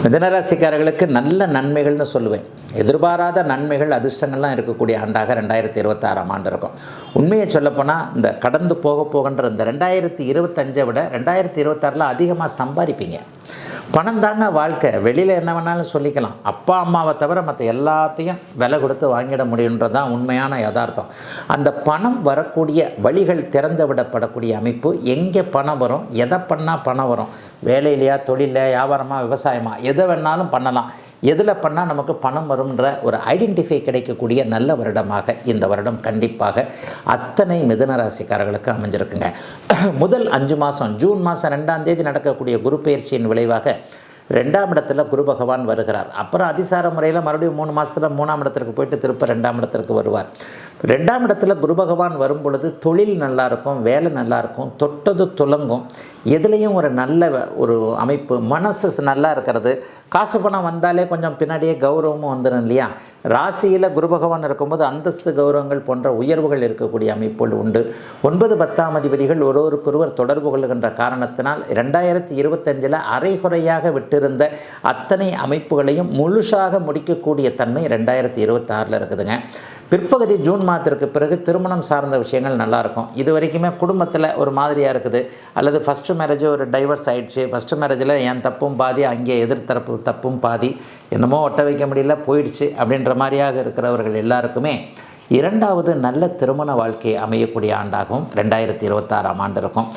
மிதனராசிக்காரர்களுக்கு நல்ல நன்மைகள்னு சொல்லுவேன். எதிர்பாராத நன்மைகள், அதிர்ஷ்டங்கள்லாம் இருக்கக்கூடிய ஆண்டாக 2026ஆம் ஆண்டு இருக்கும். உண்மையை சொல்லப்போனால் இந்த கடந்து போகன்ற இந்த 2025 விட 2026 அதிகமாக சம்பாதிப்பீங்க. பணம் தாங்க வாழ்க்கை. வெளியில் என்ன வேணாலும் சொல்லிக்கலாம். அப்பா அம்மாவை தவிர மற்ற எல்லாத்தையும் விலை கொடுத்து வாங்கிட முடியுன்றது தான் உண்மையான யதார்த்தம். அந்த பணம் வரக்கூடிய வழிகள் திறந்து விடப்படக்கூடிய அமைப்பு. எங்கே பணம் வரும், எதை பண்ணால் பணம் வரும், வேலையிலையா, தொழிலில், வியாபாரமாக, விவசாயமாக, எதை வேணாலும் பண்ணலாம். எதில் பண்ணால் நமக்கு பணம் வரும்ன்ற ஒரு ஐடென்டிஃபை கிடைக்கக்கூடிய நல்ல வருடமாக இந்த வருடம் கண்டிப்பாக அத்தனை மிதுனராசிக்காரர்களுக்கு அமைஞ்சிருக்குங்க. முதல் 5 மாதம், ஜூன் மாதம் 2ஆம் தேதி நடக்கக்கூடிய குரு பெயர்ச்சியின் விளைவாக 2ஆம் இடத்துல குரு பகவான் வருகிறார். அப்புறம் அதிசார முறையில் மறுபடியும் 3 மாதத்தில் 3ஆம் இடத்திற்கு போயிட்டு திருப்ப 2ஆம் இடத்திற்கு வருவார். 2ஆம் இடத்துல குரு பகவான் வரும் பொழுது தொழில் நல்லாயிருக்கும், வேலை நல்லாயிருக்கும், தொட்டது துலங்கும், எதுலேயும் ஒரு நல்ல ஒரு அமைப்பு, மனசு நல்லா இருக்கிறது. காசு பணம் வந்தாலே கொஞ்சம் பின்னாடியே கௌரவமும் வந்துடும் இல்லையா? ராசியில் குரு பகவான் இருக்கும்போது அந்தஸ்து, கௌரவங்கள் போன்ற உயர்வுகள் இருக்கக்கூடிய அமைப்புகள் உண்டு. 9, 10ஆம் அதிபதிகள் ஒருவருக்கொருவர் தொடர்பு கொள்கின்ற காரணத்தினால் 2025 அரைகுறையாக விட்டிருந்த அத்தனை அமைப்புகளையும் முழுசாக முடிக்கக்கூடிய தன்மை 2026 இருக்குதுங்க. பிற்பகுதி ஜூன் மாதத்திற்கு பிறகு திருமணம் சார்ந்த விஷயங்கள் நல்லாயிருக்கும். இது வரைக்குமே குடும்பத்தில் ஒரு மாதிரியாக இருக்குது, அல்லது ஃபஸ்ட்டு மேரேஜ் ஒரு டைவர்ஸ் ஆகிடுச்சு, ஃபஸ்ட்டு மேரேஜில் என் தப்பும் பாதி, அங்கே எதிர்த்தரப்பு தப்பும் பாதி, என்னமோ ஒட்ட வைக்க முடியல, போயிடுச்சு அப்படின்ற மாதிரியாக இருக்கிறவர்கள் எல்லாருக்குமே 2வது நல்ல திருமண வாழ்க்கை அமையக்கூடிய ஆண்டாகவும் 2026ஆம் ஆண்டு இருக்கும்.